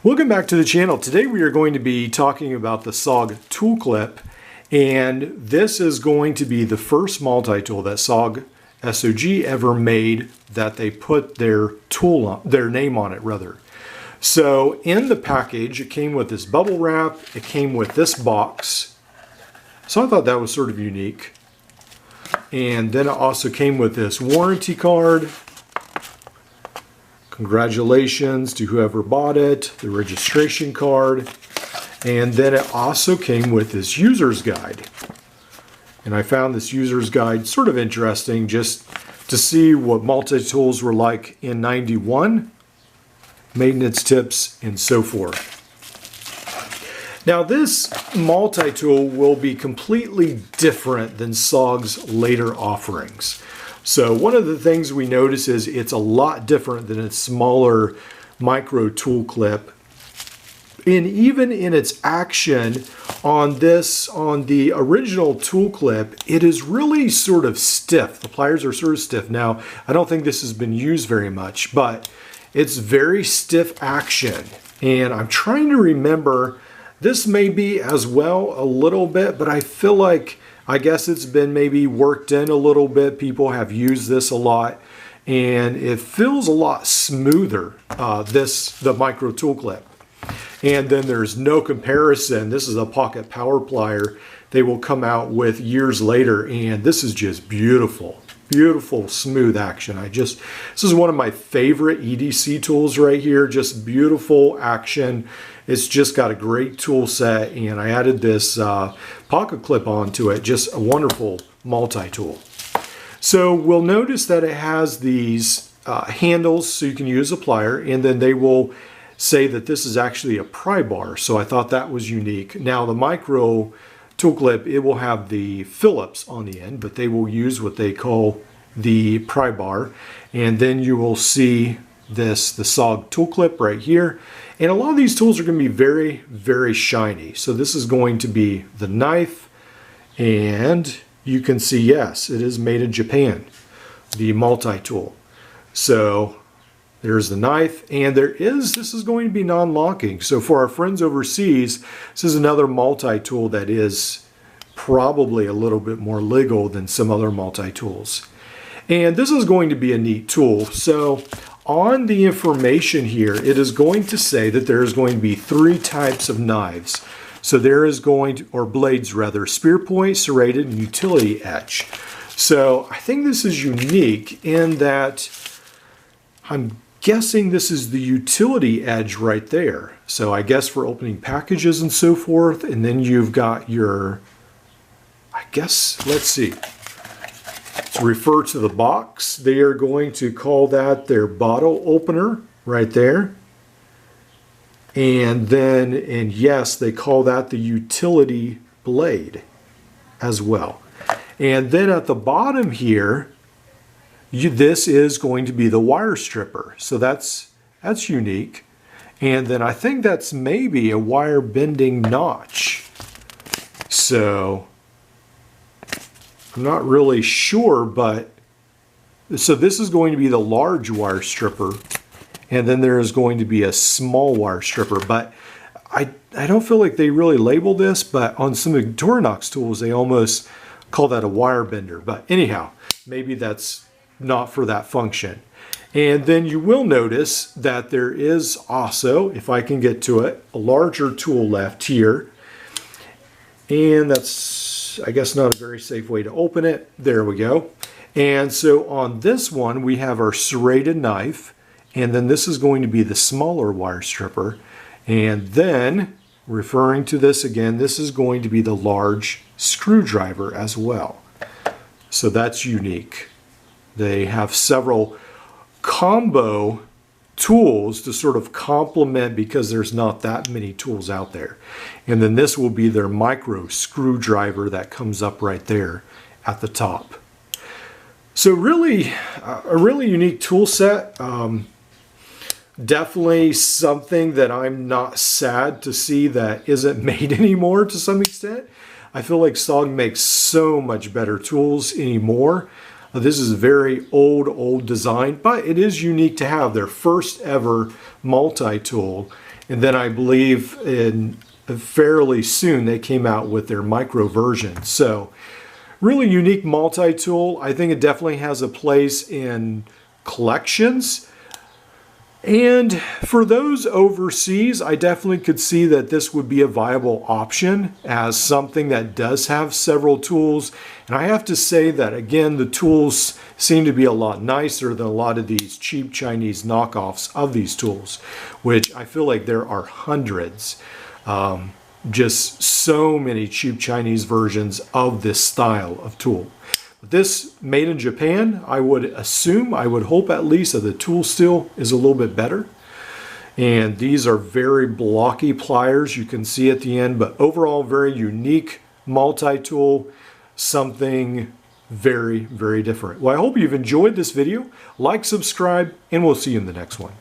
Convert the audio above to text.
Welcome back to the channel. Today we are going to be talking about the SOG TOOLCLIP, and this is going to be the first multi-tool that SOG ever made that they put their name on it rather. So in the package it came with this bubble wrap, it came with this box. So I thought that was sort of unique. And then it also came with this warranty card. Congratulations to whoever bought it, the registration card, and then it also came with this user's guide. And I found this user's guide sort of interesting just to see what multi-tools were like in '91, maintenance tips, and so forth. Now this multi-tool will be completely different than SOG's later offerings. So one of the things we notice is it's a lot different than its smaller micro tool clip. And even in its action on the original tool clip, it is really sort of stiff. The pliers are sort of stiff. Now, I don't think this has been used very much, but it's very stiff action. And I'm trying to remember, this may be as well a little bit, but I feel like I guess it's been maybe worked in a little bit. People have used this a lot, and it feels a lot smoother, the micro tool clip. And then there's no comparison. This is a pocket power plier they will come out with years later, and this is just beautiful. Beautiful, smooth action. this is one of my favorite EDC tools right here. Just beautiful action. It's just got a great tool set, and I added this pocket clip onto it. Just a wonderful multi-tool. So we'll notice that it has these handles so you can use a plier, and then they will say that this is actually a pry bar. So I thought that was unique. Now the micro tool clip, it will have the Phillips on the end, but they will use what they call the pry bar. And then you will see the SOG tool clip right here. And a lot of these tools are going to be very, very shiny. So this is going to be the knife, and you can see, yes, it is made in Japan, the multi-tool. So there's the knife, and this is going to be non-locking. So for our friends overseas, this is another multi-tool that is probably a little bit more legal than some other multi-tools. And this is going to be a neat tool. So on the information here, it is going to say that there is going to be 3 types of knives. So there is going to, or blades rather, spear point, serrated, and utility edge. So I think this is unique in that I'm guessing this is the utility edge right there. So I guess for opening packages and so forth. And then you've got your, I guess, let's see. To refer to the box, they are going to call that their bottle opener right there. And then, and yes, they call that the utility blade as well. And then at the bottom here, this is going to be the wire stripper. So that's unique. And then I think that's maybe a wire bending notch. So I'm not really sure, but so this is going to be the large wire stripper, and then there is going to be a small wire stripper. But I don't feel like they really label this, but on some of the Victorinox tools, they almost call that a wire bender. But anyhow, maybe that's not for that function. And then you will notice that there is also, if I can get to it, a larger tool left here. And that's, I guess, not a very safe way to open it. There we go. And so on this one, we have our serrated knife. And then this is going to be the smaller wire stripper. And then, referring to this again, this is going to be the large screwdriver as well. So that's unique. They have several combo tools to sort of complement because there's not that many tools out there. And then this will be their micro screwdriver that comes up right there at the top. So really, a really unique tool set. Definitely something that I'm not sad to see that isn't made anymore to some extent. I feel like SOG makes so much better tools anymore. This is a very old design, but it is unique to have their first ever multi-tool. And then I believe in fairly soon they came out with their micro version. So really unique multi-tool. I think it definitely has a place in collections. And for those overseas, I definitely could see that this would be a viable option as something that does have several tools. And I have to say that, again, the tools seem to be a lot nicer than a lot of these cheap Chinese knockoffs of these tools, which I feel like there are hundreds. Just so many cheap Chinese versions of this style of tool. This made in Japan, I would assume, I would hope at least, that the tool steel is a little bit better. And these are very blocky pliers, you can see at the end, but overall very unique multi-tool, something very, very different. Well, I hope you've enjoyed this video. Like, subscribe, and we'll see you in the next one.